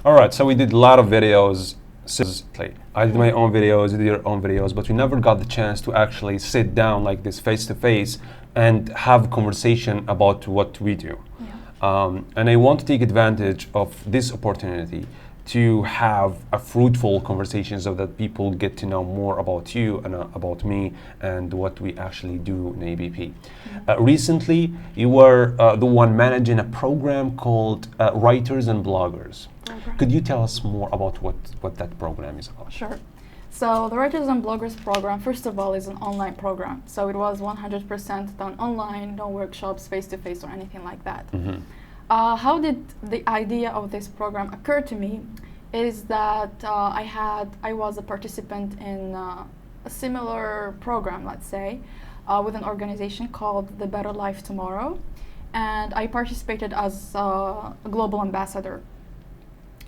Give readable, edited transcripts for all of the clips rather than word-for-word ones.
All right, so we did a lot of videos. I did my own videos, you did your own videos, but we never got the chance to actually sit down like this face to face and have a conversation about what we do. And I want to take advantage of this opportunity to have a fruitful conversation so that people get to know more about you and about me and what we actually do in ABP. Recently, you were the one managing a program called Writers and Bloggers. Could you tell us more about what that program is about? Sure. So the Writers and Bloggers program, first of all, is an online program. So it was 100% done online, no workshops, face-to-face or anything like that. How did the idea of this program occur to me is that I was a participant in a similar program, let's say, with an organization called The Better Life Tomorrow, and I participated as a global ambassador.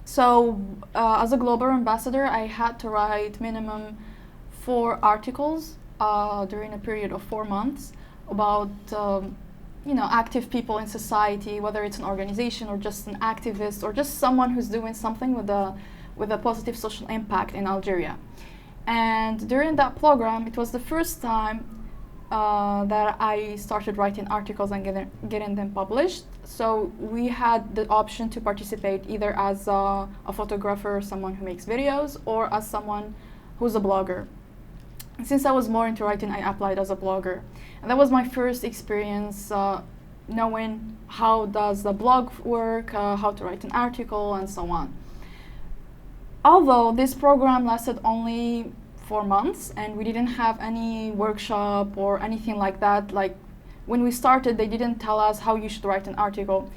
So as a global ambassador, I had to write minimum 4 articles during a period of 4 months about active people in society, whether it's an organization or just an activist or just someone who's doing something with a positive social impact in Algeria. And during that program, it was the first time that I started writing articles and getting them published. So we had the option to participate either as a photographer, someone who makes videos, or as someone who's a blogger. Since I was more into writing, I applied as a blogger. And that was my first experience knowing how does the blog work, how to write an article, and so on. Although this program lasted only 4 months and we didn't have any workshop or anything like that, like when we started, they didn't tell us how you should write an article.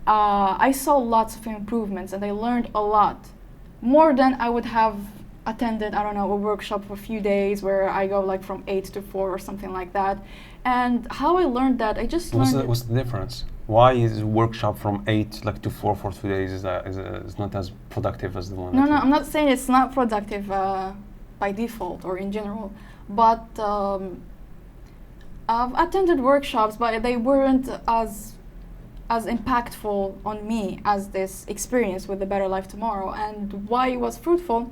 I saw lots of improvements and I learned a lot, more than I would have attended, I don't know, a workshop for a few days where I go like from 8 to 4 or something like that. And how I learned that, I just learned... What's the difference? Why is a workshop from 8 to 4 for 2 days is not as productive as the one? No, I'm not saying it's not productive by default or in general, but I've attended workshops, but they weren't as impactful on me as this experience with The Better Life Tomorrow. And why it was fruitful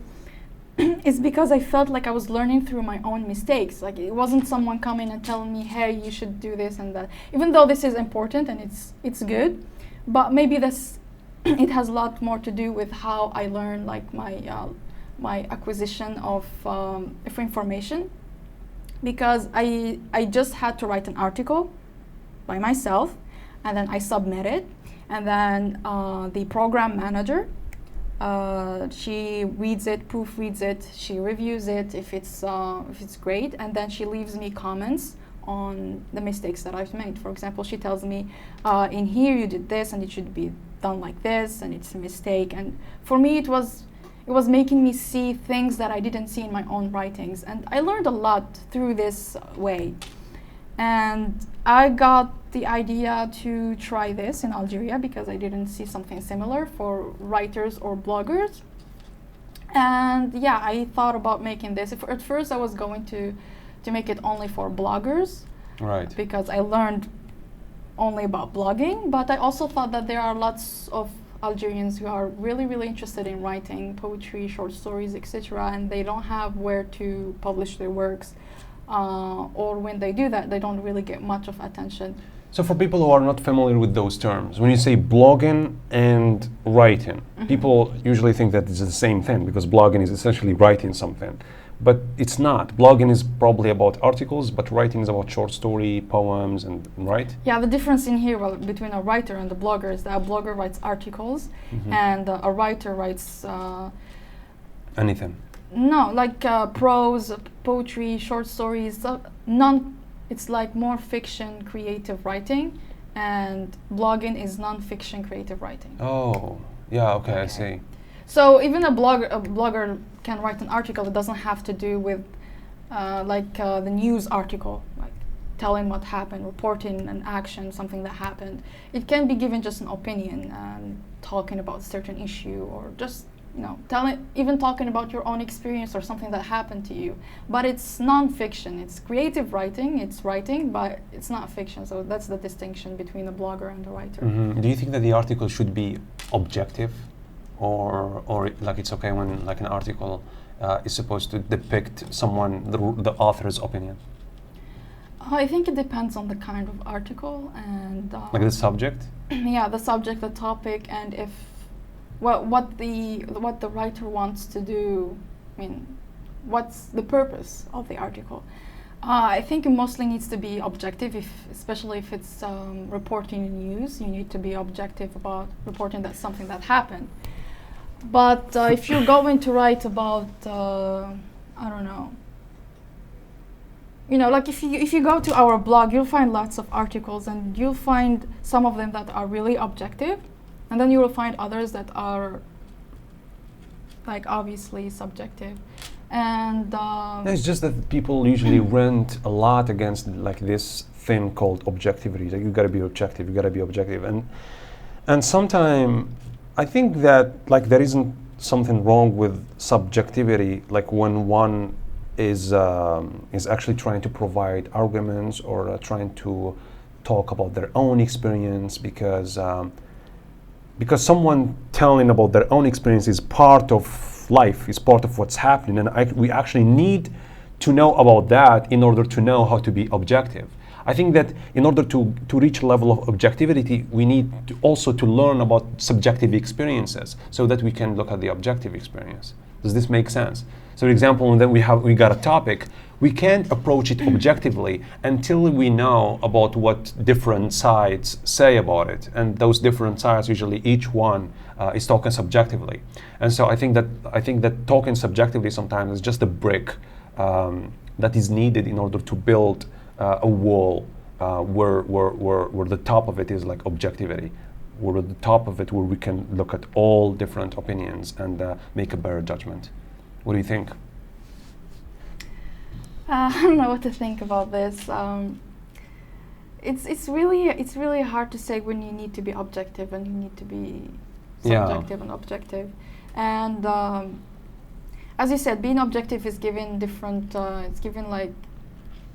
is because I felt like I was learning through my own mistakes. Like it wasn't someone coming and telling me, hey, you should do this and that. Even though this is important and it's good, but maybe it has a lot more to do with how I learn, like my acquisition of information. Because I just had to write an article by myself, and then I submit it, and then the program manager, she reads it, proofreads it, she reviews it if it's great, and then she leaves me comments on the mistakes that I've made. For example, she tells me, in here you did this and it should be done like this and it's a mistake. And for me it was making me see things that I didn't see in my own writings, and I learned a lot through this way. And I got the idea to try this in Algeria because I didn't see something similar for writers or bloggers. And yeah, I thought about making this. At first I was going to make it only for bloggers, right? Because I learned only about blogging, but I also thought that there are lots of Algerians who are really, really interested in writing poetry, short stories, etc., and they don't have where to publish their works, or when they do that, they don't really get much of attention. So for people who are not familiar with those terms, when you say blogging and writing, people usually think that it's the same thing because blogging is essentially writing something. But it's not. Blogging is probably about articles, but writing is about short story, poems, and right? Yeah, the difference in here between a writer and a blogger is that a blogger writes articles, and a writer writes... anything. No, like prose, poetry, short stories, it's like more fiction, creative writing, and blogging is non-fiction, creative writing. Oh, yeah, okay, I see. So even a blogger can write an article that doesn't have to do with the news article, like telling what happened, reporting an action, something that happened. It can be given just an opinion and talking about a certain issue, or just talking about your own experience or something that happened to you. But it's non-fiction. It's creative writing. It's writing, but it's not fiction. So that's the distinction between a blogger and a writer. Do you think that the article should be objective? or like it's okay when like an article is supposed to depict someone, the author's opinion? I think it depends on the kind of article and Like the subject? yeah, the subject, the topic, and if what the writer wants to do. I mean, what's the purpose of the article? I think it mostly needs to be objective, especially if it's reporting news. You need to be objective about reporting that's something that happened. But if you're going to write about, I don't know, like if you go to our blog, you'll find lots of articles, and you'll find some of them that are really objective, and then you will find others that are like obviously subjective. And It's just that people usually rant a lot against like this thing called objectivity. Like you gotta be objective, you gotta be objective, and sometimes I think that like there isn't something wrong with subjectivity, like when one is actually trying to provide arguments or trying to talk about their own experience, because someone telling about their own experience is part of life, is part of what's happening, and we actually need to know about that in order to know how to be objective. I think that in order to reach a level of objectivity, we need to also to learn about subjective experiences so that we can look at the objective experience. Does this make sense? So for example, when we got a topic, we can't approach it objectively until we know about what different sides say about it. And those different sides, usually each one is talking subjectively. And so I think that talking subjectively sometimes is just a brick that is needed in order to build a wall where the top of it is like objectivity, where the top of it where we can look at all different opinions and make a better judgment. What do you think? I don't know what to think about this. It's really hard to say when you need to be objective and you need to be subjective and objective. And as you said, being objective is given different. It's given like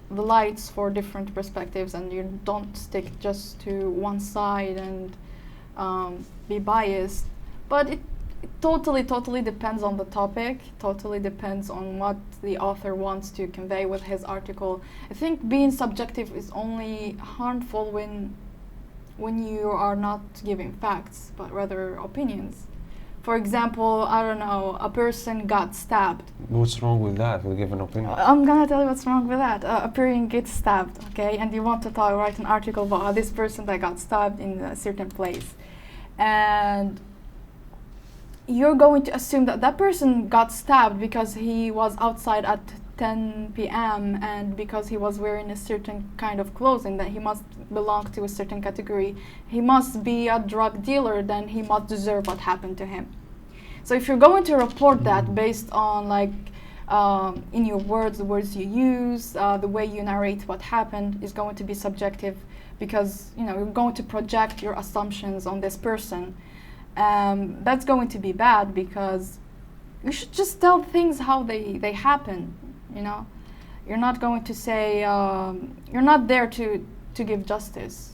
the lights for different perspectives, and you don't stick just to one side and be biased. But it totally depends on the topic, totally depends on what the author wants to convey with his article. I think being subjective is only harmful when you are not giving facts, but rather opinions. For example, I don't know, a person got stabbed. What's wrong with that? We'll give an opinion. I'm gonna tell you what's wrong with that. A person gets stabbed, okay, and you want to write an article about this person that got stabbed in a certain place, and you're going to assume that that person got stabbed because he was outside at 10 p.m. and because he was wearing a certain kind of clothing, that he must belong to a certain category. He must be a drug dealer, then he must deserve what happened to him. So if you're going to report that based on like in your words, the words you use, the way you narrate what happened is going to be subjective, because you're going to project your assumptions on this person. That's going to be bad, because you should just tell things how they happen. You're not going to say you're not there to give justice.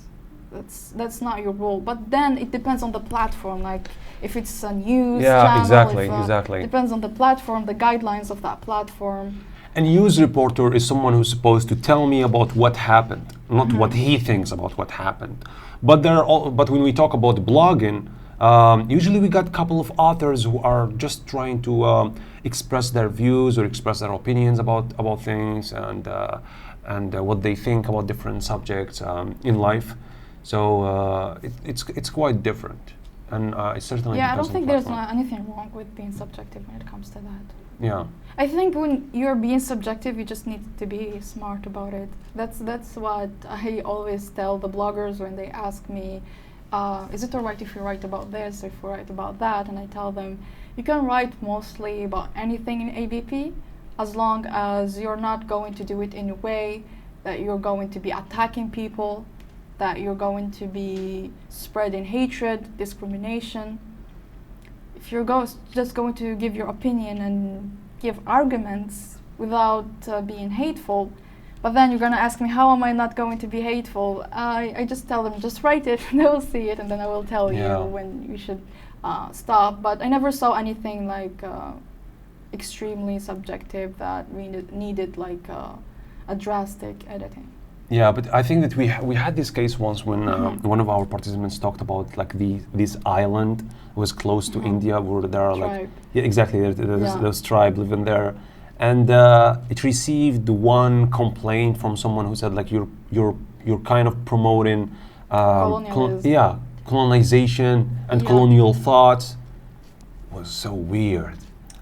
That's not your role. But then it depends on the platform. Like if it's a news channel, exactly. Depends on the platform, the guidelines of that platform. A news reporter is someone who's supposed to tell me about what happened, not what he thinks about what happened. But when we talk about blogging, usually we got a couple of authors who are just trying to express their views or express their opinions about things and what they think about different subjects in life. So it's quite different, and it certainly I don't depends on think the there's platform. anything wrong with being subjective when it comes to that. Yeah. I think when you're being subjective, you just need to be smart about it. That's what I always tell the bloggers when they ask me, is it alright if you write about this, if you write about that? And I tell them, you can write mostly about anything in AVP, as long as you're not going to do it in a way that you're going to be attacking people, that you're going to be spreading hatred, discrimination. If you're just going to give your opinion and give arguments without being hateful, but then you're going to ask me, how am I not going to be hateful? I just tell them, just write it, they will see it, and then I will tell you when you should stuff, but I never saw anything like extremely subjective that we needed like a drastic editing. Yeah, but I think that we had this case once when one of our participants talked about like this island was close to India where there are like exactly there's those tribe living there, and it received one complaint from someone who said like you're kind of promoting colonization and colonial thoughts. It was so weird.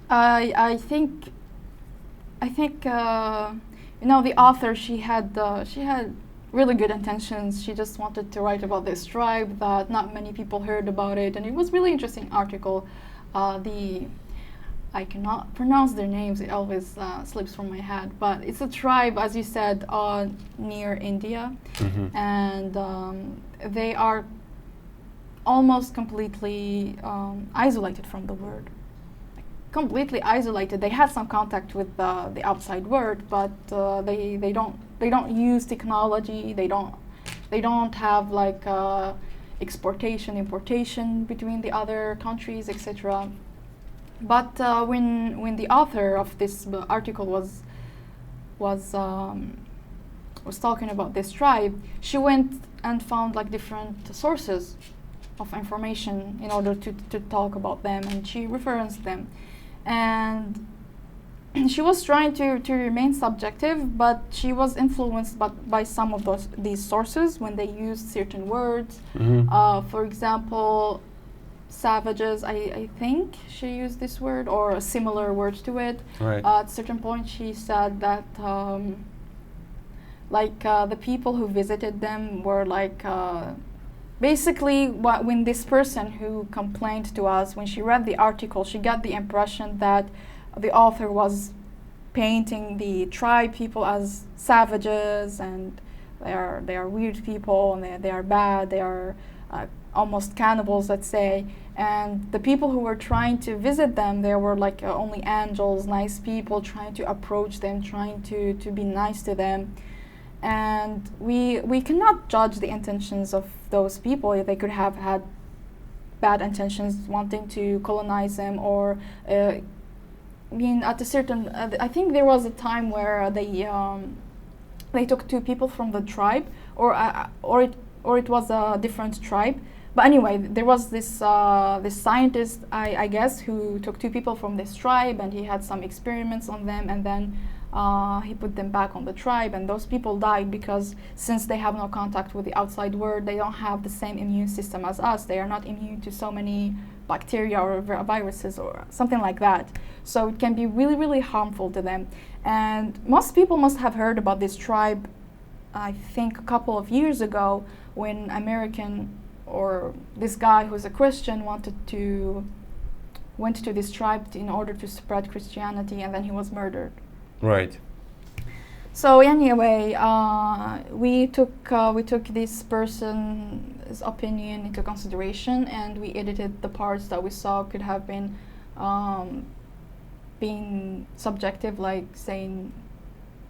I think you know, the author, she had really good intentions. She just wanted to write about this tribe that not many people heard about it, and it was really interesting article. I cannot pronounce their names; it always slips from my head. But it's a tribe, as you said, near India, and they are almost completely isolated from the world. Completely isolated. They had some contact with the outside world, but they don't use technology. They don't have like exportation, importation between the other countries, etc. But when the author of this article was talking about this tribe, she went and found like different sources of information in order to talk about them, and she referenced them. And she was trying to remain subjective, but she was influenced by some of these sources when they used certain words. For example, savages, I think she used this word or a similar word to it. At a certain point she said that the people who visited them were like basically, when this person who complained to us, when she read the article, she got the impression that the author was painting the tribe people as savages, and they are weird people, and they are bad, they are almost cannibals, let's say. And the people who were trying to visit them, they were like only angels, nice people, trying to approach them, trying to be nice to them. And we cannot judge the intentions of those people. They could have had bad intentions, wanting to colonize them, or at a certain. I think there was a time where they took two people from the tribe, or it was a different tribe. But anyway, there was this scientist, I guess, who took two people from this tribe, and he had some experiments on them, and then he put them back on the tribe, and those people died because since they have no contact with the outside world, they don't have the same immune system as us. They are not immune to so many bacteria or viruses or something like that. So it can be really, really harmful to them. And most people must have heard about this tribe, I think a couple of years ago, when American or this guy who's a Christian went to this tribe in order to spread Christianity, and then he was murdered. Right. So anyway, we took this person's opinion into consideration, and we edited the parts that we saw could have been being subjective, like saying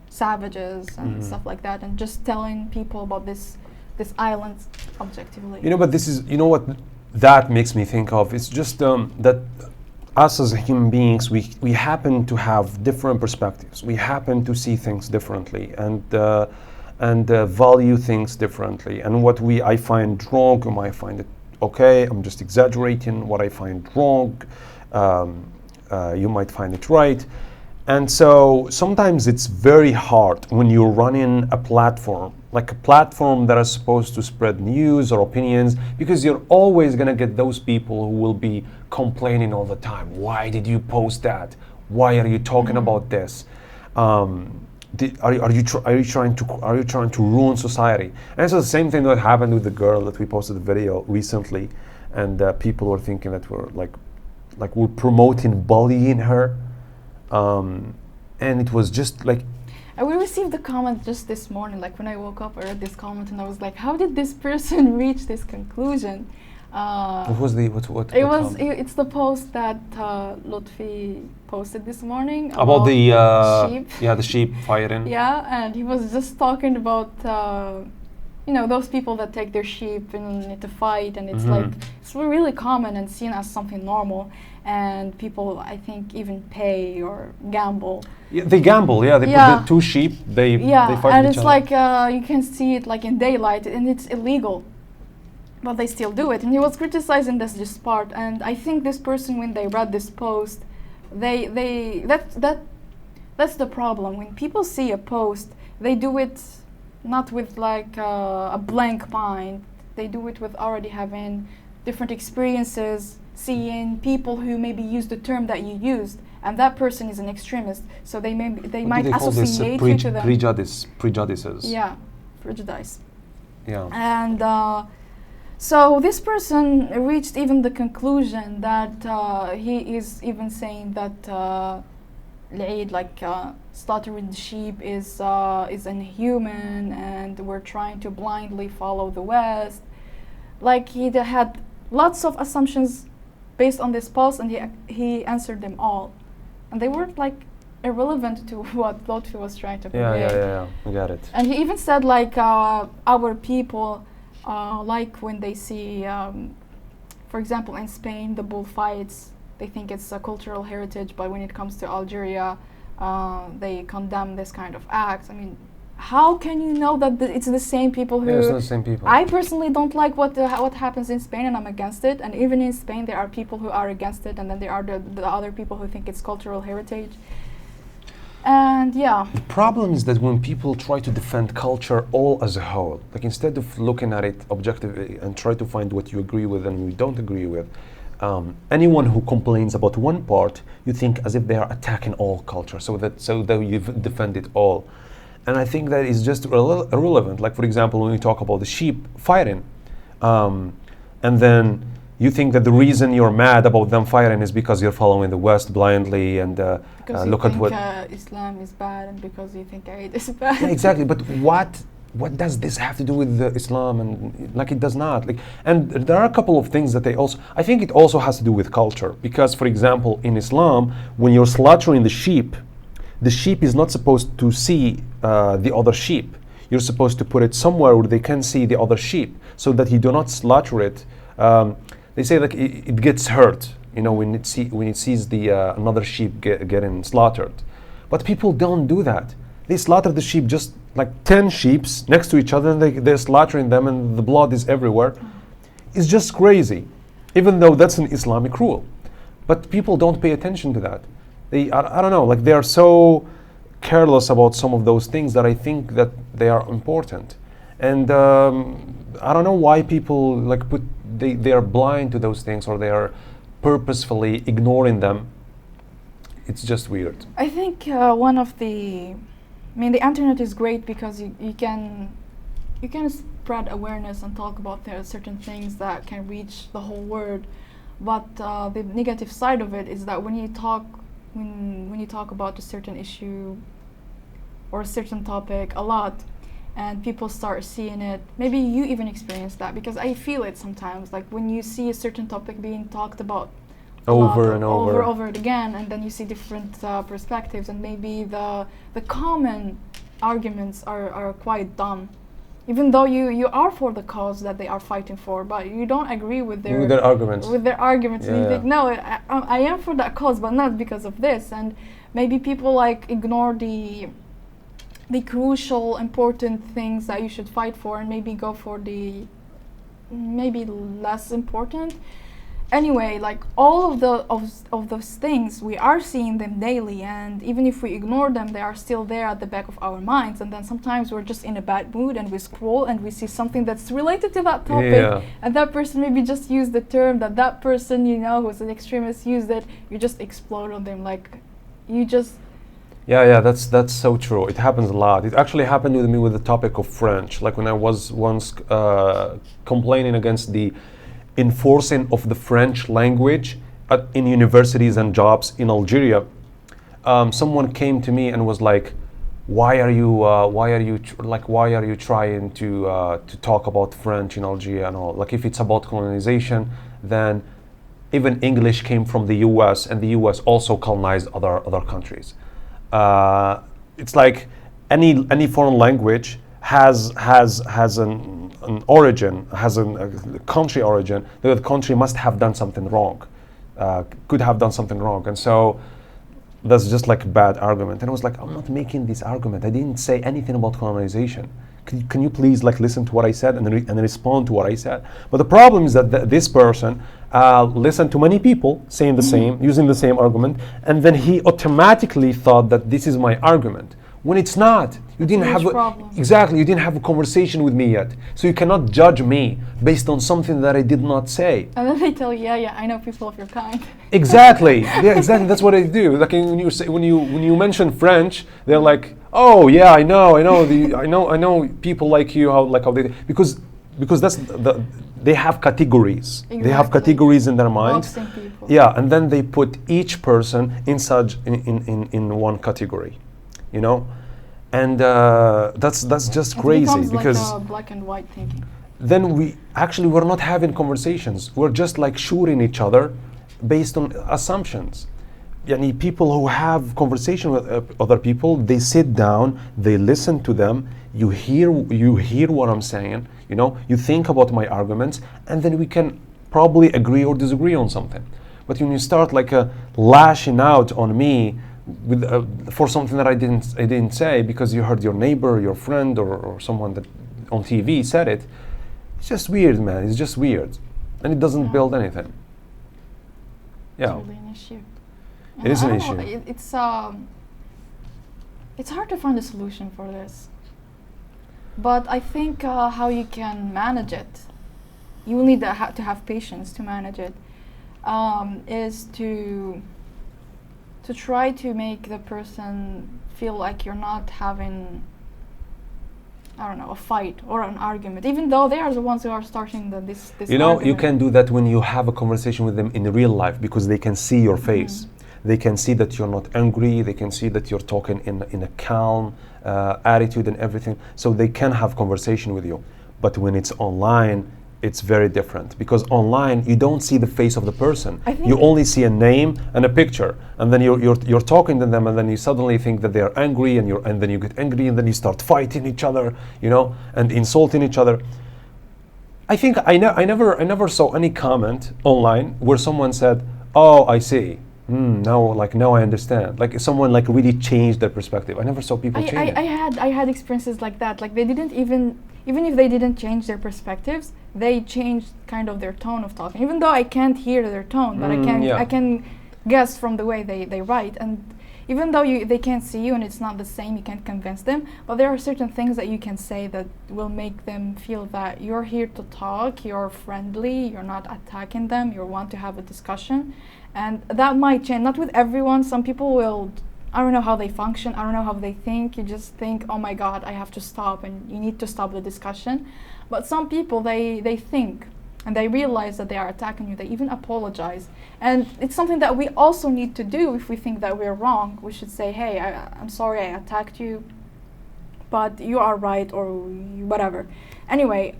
savages and stuff like that, and just telling people about this island objectively. But this is, what that makes me think of. It's just that us as human beings, we happen to have different perspectives. We happen to see things differently and value things differently. And what I find wrong, you might find it okay. I'm just exaggerating. What I find wrong, you might find it right. And so sometimes it's very hard when you're running a platform, like a platform that is supposed to spread news or opinions, because you're always going to get those people who will be complaining all the time. Why did you post that? Why are you talking about this? Are you trying to ruin society? And it's the same thing that happened with the girl that we posted the video recently, and people were thinking that we're like we're promoting bullying her. And it was just like, we received the comment just this morning, like when I woke up, I read this comment and I was like, how did this person reach this conclusion? What was it's the post that Lutfi posted this morning about the sheep. Yeah, the sheep fighting. Yeah, and he was just talking about you know, those people that take their sheep and to fight, and it's like it's really common and seen as something normal, and people I think even pay or gamble. Yeah, they gamble. Yeah, they put the two sheep. They fight and each it's other. like you can see it like in daylight, and it's illegal, but they still do it. And he was criticizing this part, and I think this person, when they read this post, that's the problem. When people see a post, they do it not with like a blank mind. They do it with already having different experiences, seeing people who maybe use the term that you used, and that person is an extremist. So they might associate you to them. Prejudices. Yeah, prejudice. Yeah. And so this person reached even the conclusion that he is even saying that Eid, like slaughtering the sheep, is inhuman, and we're trying to blindly follow the West. Like he had lots of assumptions based on this post, and he answered them all, and they weren't like irrelevant to what Lotfi was trying to convey. Yeah, I got it. And he even said like our people like when they see, for example, in Spain, the bullfights, they think it's a cultural heritage, but when it comes to Algeria, they condemn this kind of acts. I mean, how can you know that it's the same people who... It's not the same people. I personally don't like what happens in Spain, and I'm against it. And even in Spain, there are people who are against it, and then there are the other people who think it's cultural heritage. And yeah. The problem is that when people try to defend culture all as a whole, like instead of looking at it objectively and try to find what you agree with and we don't agree with, anyone who complains about one part, you think as if they are attacking all culture, so that you defend it all. And I think that is just irrelevant. Like, for example, when we talk about the sheep fighting, and then you think that the reason you're mad about them fighting is because you're following the West blindly and look at what Islam is bad, and because you think Eid is bad. Yeah, exactly. But what does this have to do with Islam? And like, it does not. Like, and there are a couple of things that I think it also has to do with culture. Because, for example, in Islam, when you're slaughtering the sheep is not supposed to see the other sheep. You're supposed to put it somewhere where they can see the other sheep, so that you do not slaughter it. They say like it gets hurt, you know, when it sees the another sheep getting slaughtered. But people don't do that. They slaughter the sheep, just like 10 sheep next to each other, and they're slaughtering them, and the blood is everywhere. It's just crazy, even though that's an Islamic rule. But people don't pay attention to that. I don't know, like they are so careless about some of those things that I think that they are important. And I don't know why people like they are blind to those things, or they are purposefully ignoring them. It's just weird. I think the internet is great because you can spread awareness and talk about certain things that can reach the whole world. But the negative side of it is that when you talk about a certain issue or a certain topic a lot, and people start seeing it, maybe you even experience that, because I feel it sometimes, like when you see a certain topic being talked about over and over again, and then you see different perspectives, and maybe the common arguments are quite dumb, even though you are for the cause that they are fighting for, but you don't agree with their arguments. Yeah. And you think, no, I am for that cause, but not because of this. And maybe people like ignore the crucial, important things that you should fight for, and maybe go for the maybe less important. Anyway, like all of those things, we are seeing them daily, and even if we ignore them, they are still there at the back of our minds. And then sometimes we're just in a bad mood, and we scroll and we see something that's related to that topic, and that person maybe just used the term that person, you know, who's an extremist, used it. You just explode on them, like you just... Yeah, that's so true. It happens a lot. It actually happened with me with the topic of French. Like when I was once complaining against the enforcing of the French language in universities and jobs in Algeria, someone came to me and was like, "Why are you trying to talk about French in Algeria and all? Like if it's about colonization, then even English came from the U.S. and the U.S. also colonized other countries. It's like any foreign language has an origin, has a country origin, the country must have done something wrong, could have done something wrong, and so that's just like a bad argument. And I was like, I'm not making this argument. I didn't say anything about colonization. Can you please like listen to what I said and respond to what I said? But the problem is that this person listened to many people saying the same, using the same argument, and then he automatically thought that this is my argument, when it's not. You didn't have exactly. You didn't have a conversation with me yet, so you cannot judge me based on something that I did not say. And then they tell you, yeah, I know people of your kind. Exactly. Yeah, exactly. That's what I do. Like when you mention French, they're like, oh yeah, I know people like you, how they, because that's they have categories. Exactly. They have categories in their mind. Boxing people. Yeah, and then they put each person in one category, you know. And that's just crazy, because like black and white thinking. Then we're not having conversations. We're just like shooting each other based on assumptions. Yani people who have conversation with other people, they sit down, they listen to them. You hear what I'm saying. You know, you think about my arguments, and then we can probably agree or disagree on something. But when you start like lashing out on me for something that I didn't say because you heard your neighbor, your friend, or someone that on TV said it, it's just weird, man. It's just weird, and it doesn't build anything. Yeah, It's really an issue. it is an I issue. don't know, it's hard to find a solution for this. But I think how you can manage it, you will need to have patience to manage it, is to try to make the person feel like you're not having, I don't know, a fight or an argument, even though they are the ones who are starting this You know, argument. you can do that when you have a conversation with them in real life, because they can see your face. They can see that you're not angry. They can see that you're talking in a calm attitude and everything. So they can have conversation with you. But when it's online, it's very different, because online you don't see the face of the person. You only see a name and a picture, and then you're talking to them, and then you suddenly think that they're angry, and then you get angry, and then you start fighting each other, you know, and insulting each other. I think I never saw any comment online where someone said, "Oh, I see. Now I understand." Like someone like really changed their perspective. I never saw people change it. I had experiences like that. Like they didn't even if they didn't change their perspectives, they changed kind of their tone of talking. Even though I can't hear their tone, but I can guess from the way they write. And even though they can't see you and it's not the same, you can't convince them. But there are certain things that you can say that will make them feel that you're here to talk, you're friendly, you're not attacking them, you want to have a discussion. And that might change. Not with everyone. Some people will, I don't know how they function, I don't know how they think. You just think, oh my God, I have to stop, and you need to stop the discussion. But some people, they think, and they realize that they are attacking you. They even apologize. And it's something that we also need to do if we think that we're wrong. We should say, hey, I'm sorry I attacked you, but you are right, or whatever. Anyway,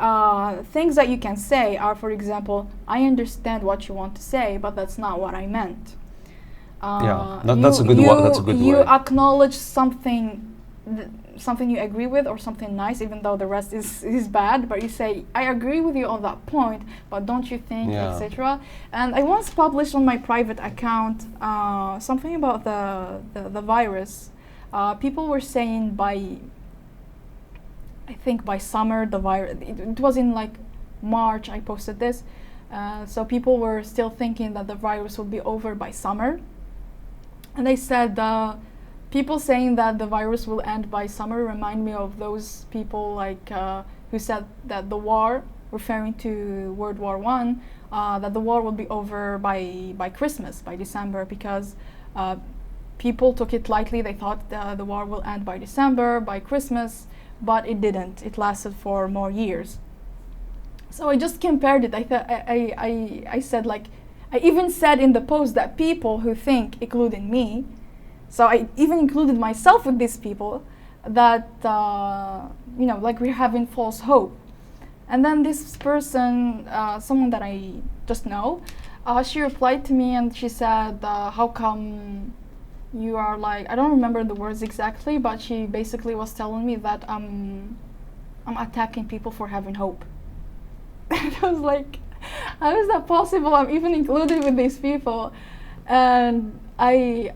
things that you can say are, for example, I understand what you want to say, but that's not what I meant. That's a good way. You acknowledge something you agree with, or something nice, even though the rest is bad, but you say, I agree with you on that point, but don't you think, etc. And I once published on my private account something about the virus. People were saying I think by summer the virus, it was in like March I posted this, so people were still thinking that the virus would be over by summer. And they said, people saying that the virus will end by summer remind me of those people like who said that the war, referring to World War I, that the war will be over by Christmas, by December, because people took it lightly. They thought the war will end by December, by Christmas, but it didn't. It lasted for more years. So I just compared it. I said, like, I even said in the post that people who think, including me, so I even included myself with these people, that like we're having false hope. And then this person, someone that I just know, she replied to me and she said, how come you are like, I don't remember the words exactly, but she basically was telling me that I'm attacking people for having hope. And I was like, how is that possible? I'm even included with these people. And I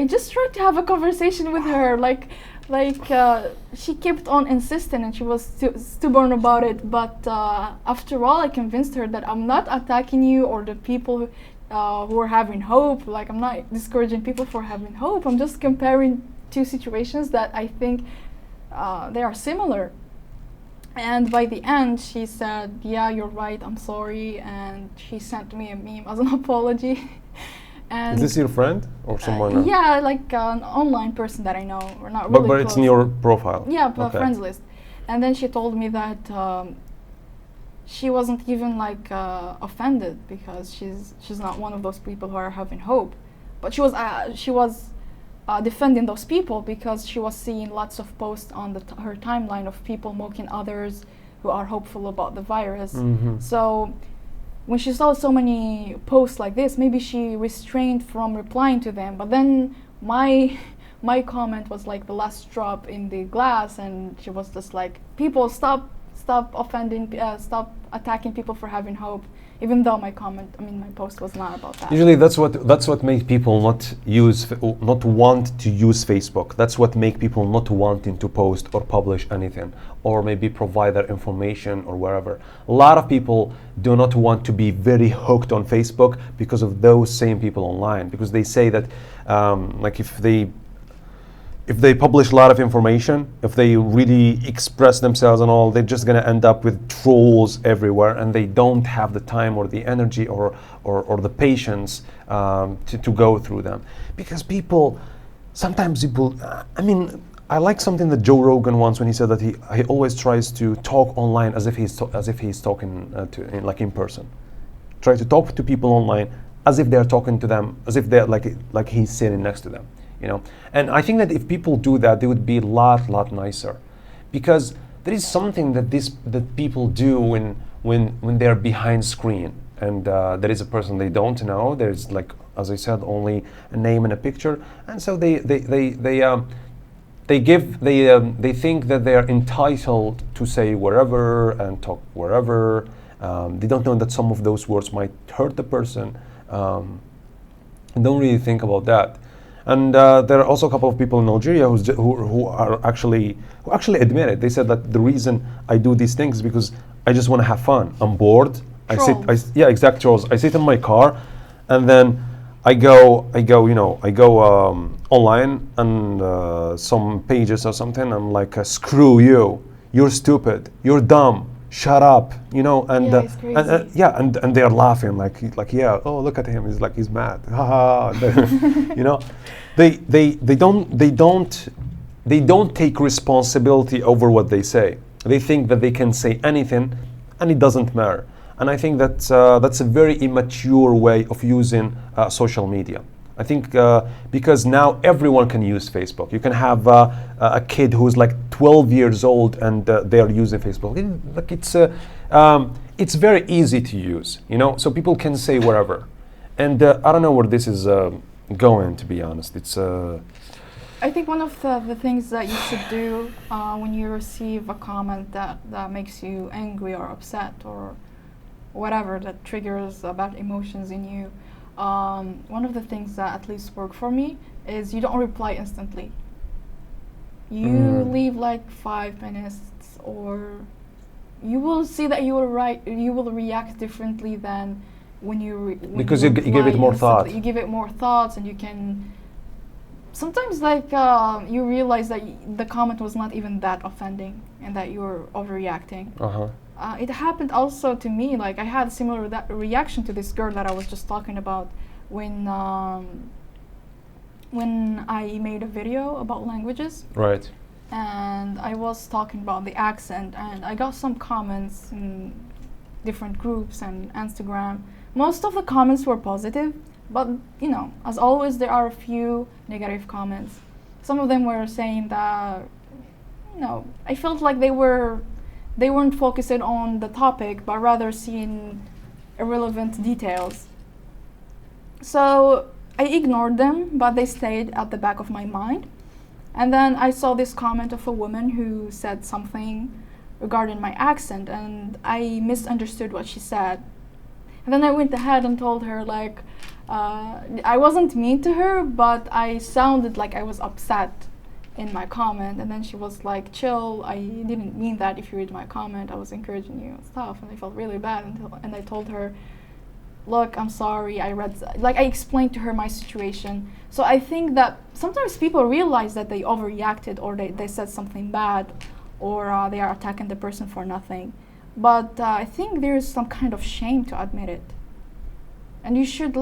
just tried to have a conversation with her, she kept on insisting, and she was stubborn about it. But after all, I convinced her that I'm not attacking you or the people who are having hope. Like, I'm not discouraging people for having hope. I'm just comparing two situations that I think they are similar. And by the end, she said, yeah, you're right, I'm sorry. And she sent me a meme as an apology. And is this your friend or someone else? yeah, like an online person that I know. We're not really But it's in your profile? Yeah, okay. Friends list. And then she told me that she wasn't even offended because she's not one of those people who are having hope. But she was defending those people because she was seeing lots of posts on her timeline of people mocking others who are hopeful about the virus. Mm-hmm. So when she saw so many posts like this, maybe she restrained from replying to them. But then my comment was like the last drop in the glass, and she was just like, people, stop offending, stop attacking people for having hope. Even though my post was not about that. Usually that's what makes people not want to use Facebook. That's what makes people not wanting to post or publish anything, or maybe provide their information or wherever. A lot of people do not want to be very hooked on Facebook because of those same people online, because they say that if they publish a lot of information, if they really express themselves and all, they're just gonna end up with trolls everywhere, and they don't have the time or the energy or the patience to go through them. Because sometimes people, I like something that Joe Rogan once when he said that he always tries to talk online as if he's talking in person. Try to talk to people online as if they're talking to them, as if they're like he's sitting next to them. And I think that if people do that, they would be a lot nicer, because there is something that people do when they're behind screen, and there is a person they don't know. There's, like, as I said, only a name and a picture, and so they think that they are entitled to say wherever and talk wherever. They don't know that some of those words might hurt the person, and don't really think about that. And there are also a couple of people in Algeria who actually admit it. They said that the reason I do these things is because I just want to have fun. I'm bored. Trolls. I sit in my car, and then I go online and some pages or something. I'm like, screw you. You're stupid. You're dumb. Shut up, it's crazy. and they're laughing like oh, look at him, he's mad, haha. They don't take responsibility over what they say. They think that they can say anything and it doesn't matter. And I think that's a very immature way of using social media. I think because now everyone can use Facebook. You can have a kid who's like 12 years old and they are using Facebook. It's very easy to use, so people can say wherever. And I don't know where this is going, to be honest. I think one of the things that you should do when you receive a comment that makes you angry or upset or whatever, that triggers bad emotions in you, one of the things that at least work for me is you don't reply instantly. You leave like 5 minutes, or you will see that you will react differently than when you because you give it more thought. You give it more thoughts, and you can sometimes you realize that the comment was not even that offending and that you're overreacting. It happened also to me. Like, I had a similar reaction to this girl that I was just talking about when I made a video about languages. Right. And I was talking about the accent, and I got some comments in different groups and Instagram. Most of the comments were positive, but as always, there are a few negative comments. Some of them were saying that I felt like they weren't focusing on the topic, but rather seeing irrelevant details. So I ignored them, but they stayed at the back of my mind. And then I saw this comment of a woman who said something regarding my accent, and I misunderstood what she said. And then I went ahead and told her like I wasn't mean to her, but I sounded like I was upset in my comment. And then she was like, chill, I didn't mean that. If you read my comment, I was encouraging you and stuff. And I felt really bad, and I told her, look, I'm sorry, I explained to her my situation. So I think that sometimes people realize that they overreacted, or they said something bad, or they are attacking the person for nothing. But I think there is some kind of shame to admit it. And you should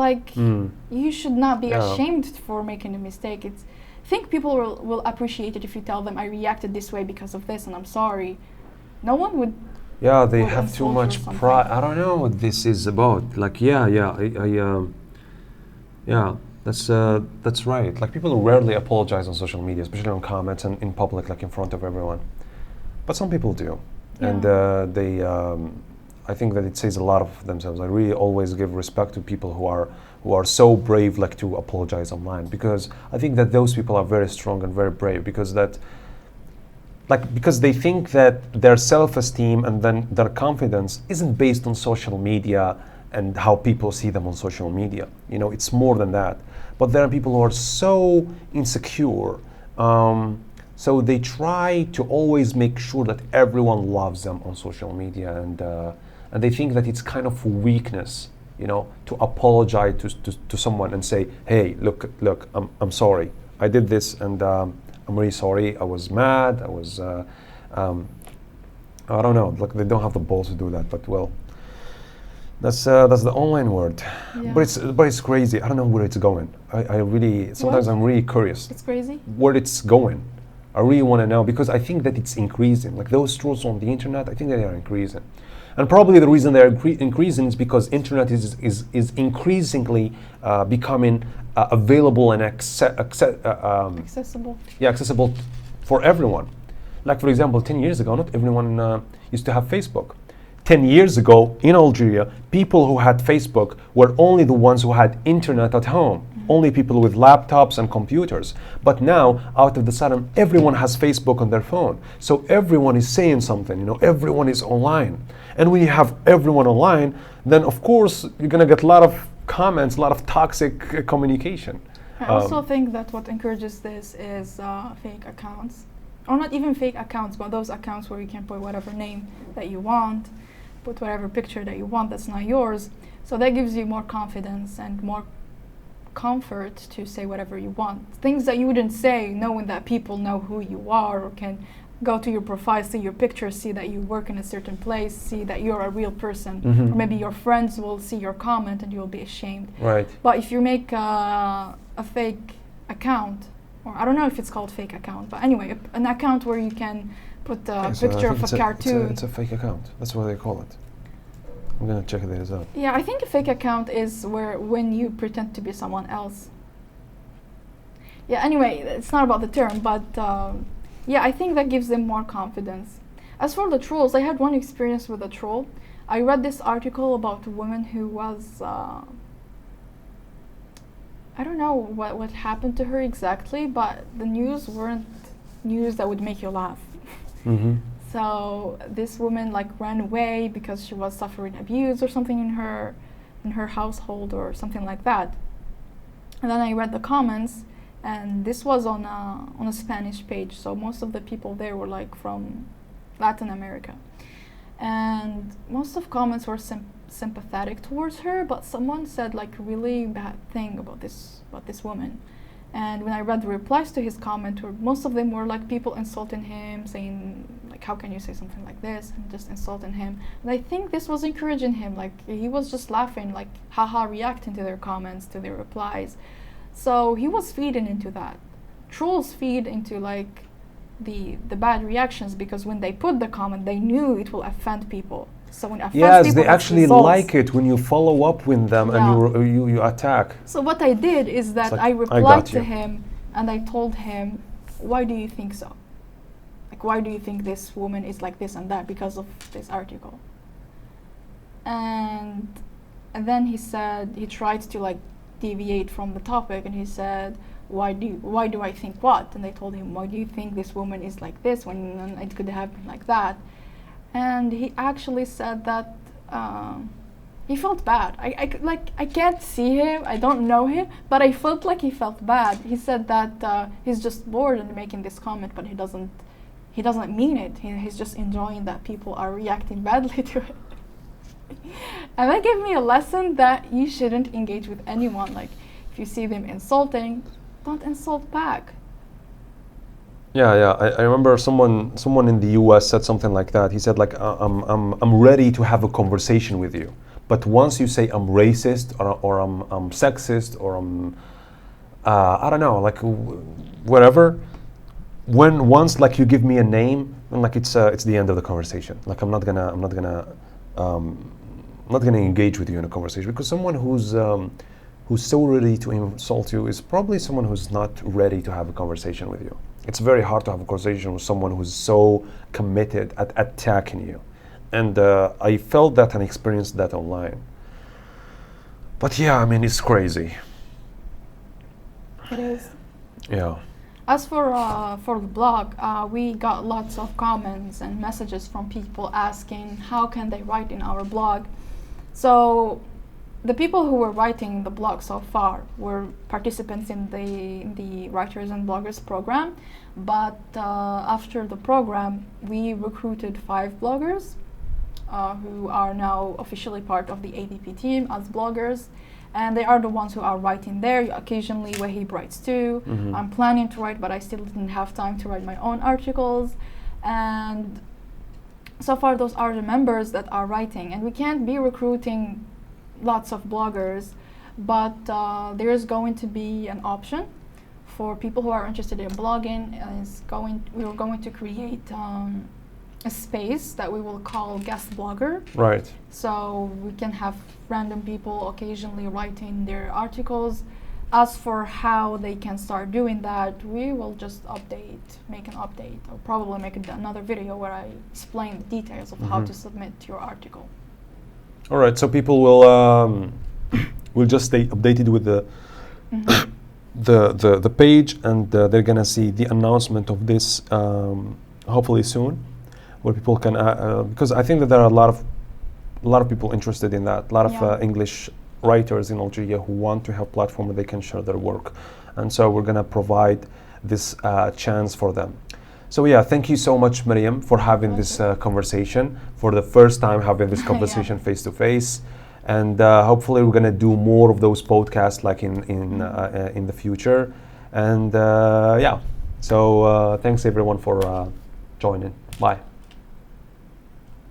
you should not be ashamed for making a mistake. I think people will appreciate it if you tell them, I reacted this way because of this and I'm sorry. No one would. Yeah, they have too much pride. I don't know what this is about. Like, that's right. Like, people rarely apologize on social media, especially on comments and in public, like in front of everyone. But some people do, and I think that it says a lot of themselves. I really always give respect to people who are so brave, like, to apologize online, because I think that those people are very strong and very brave, because they think that their self-esteem and then their confidence isn't based on social media and how people see them on social media. You know, it's more than that. But there are people who are so insecure, so they try to always make sure that everyone loves them on social media, and they think that it's kind of weakness, you know, to apologize to someone and say, hey, look, I'm sorry, I did this, and I'm really sorry, I was mad, I was, I don't know, like, they don't have the balls to do that, but well, that's the online world. Yeah. But it's crazy. I don't know where it's going. I really, sometimes I'm really curious. It's crazy? Where it's going. I really want to know, because I think that it's increasing. Like, those trolls on the internet, I think that they are increasing. And probably the reason they're increasing is because internet is increasingly becoming available and accessible. Yeah, accessible for everyone. Like, for example, 10 years ago, not everyone used to have Facebook. 10 years ago in Algeria, people who had Facebook were only the ones who had internet at home. Only people with laptops and computers. But now, out of the sudden, everyone has Facebook on their phone. So everyone is saying something, you know, everyone is online. And when you have everyone online, then of course, you're gonna get a lot of comments, a lot of toxic communication. I also think that what encourages this is fake accounts. Or not even fake accounts, but those accounts where you can put whatever name that you want, put whatever picture that you want that's not yours. So that gives you more confidence and more comfort to say whatever you want. Things that you wouldn't say, knowing that people know who you are, or can go to your profile, see your picture, see that you work in a certain place, see that you're a real person. Or maybe your friends will see your comment and you'll be ashamed. Right. But if you make a fake account, or I don't know if it's called fake account, but anyway, an account where you can put a picture of a cartoon. It's a fake account. That's what they call it. I'm gonna check this out. Yeah, I think a fake account is when you pretend to be someone else. Yeah, anyway, it's not about the term, but yeah, I think that gives them more confidence. As for the trolls, I had one experience with a troll. I read this article about a woman who was, I don't know what happened to her exactly, but the news weren't news that would make you laugh. So this woman ran away because she was suffering abuse or something in her household or something like that. And then I read the comments, and this was on a Spanish page, so most of the people there were from Latin America. And most of comments were sympathetic towards her, but someone said really bad thing about this woman. And when I read the replies to his comment, most of them were people insulting him, saying how can you say something like this, and just insulting him. And I think this was encouraging him, he was just laughing, haha, reacting to their comments, to their replies. So he was feeding into that. Trolls feed into the bad reactions, because when they put the comment, they knew it will offend people. So when it offends people, they actually like it when you follow up with them and you attack. So what I did is that I replied to him, and I told him, why do you think so? Why do you think this woman is like this and that because of this article? And then he said, he tried to deviate from the topic, and he said, why do I think what? And I told him, why do you think this woman is like this when it could have been like that? and he actually said that he felt bad. I can't see him, I don't know him, but I felt like he felt bad. He said that he's just bored and making this comment, but he doesn't mean it. He's just enjoying that people are reacting badly to it. And that gave me a lesson that you shouldn't engage with anyone. Like, if you see them insulting, don't insult back. Yeah. I remember someone in the U.S. said something like that. He said, like, I'm ready to have a conversation with you, but once you say I'm racist or I'm sexist or I'm I don't know, like whatever. Once like you give me a name, and like it's the end of the conversation. Like I'm not gonna engage with you in a conversation, because someone who's so ready to insult you is probably someone who's not ready to have a conversation with you. It's very hard to have a conversation with someone who's so committed at attacking you. And I felt that and experienced that online. But yeah, I mean, it's crazy. It is. Yeah. As for the blog, we got lots of comments and messages from people asking how can they write in our blog. So the people who were writing the blog so far were participants in the Writers and Bloggers program, but after the program we recruited 5 bloggers who are now officially part of the ADP team as bloggers, and they are the ones who are writing there. Occasionally Wahib writes too. Mm-hmm. I'm planning to write, but I still didn't have time to write my own articles. And so far those are the members that are writing, and we can't be recruiting lots of bloggers, but there is going to be an option for people who are interested in blogging. We are going to create a space that we will call guest blogger. Right. So we can have random people occasionally writing their articles. As for how they can start doing that, we will just make an update, or probably make another video where I explain the details of how to submit your article. All right, so people will just stay updated with the page, and they're gonna see the announcement of this hopefully soon, where people can because I think that there are a lot of people interested in that. A lot of English writers in Algeria who want to have platform where they can share their work, and so we're gonna provide this chance for them. So yeah, thank you so much, Meriem, for having this conversation, for the first time having this conversation face to face, and hopefully we're gonna do more of those podcasts like in the future, and yeah. So thanks everyone for joining. Bye.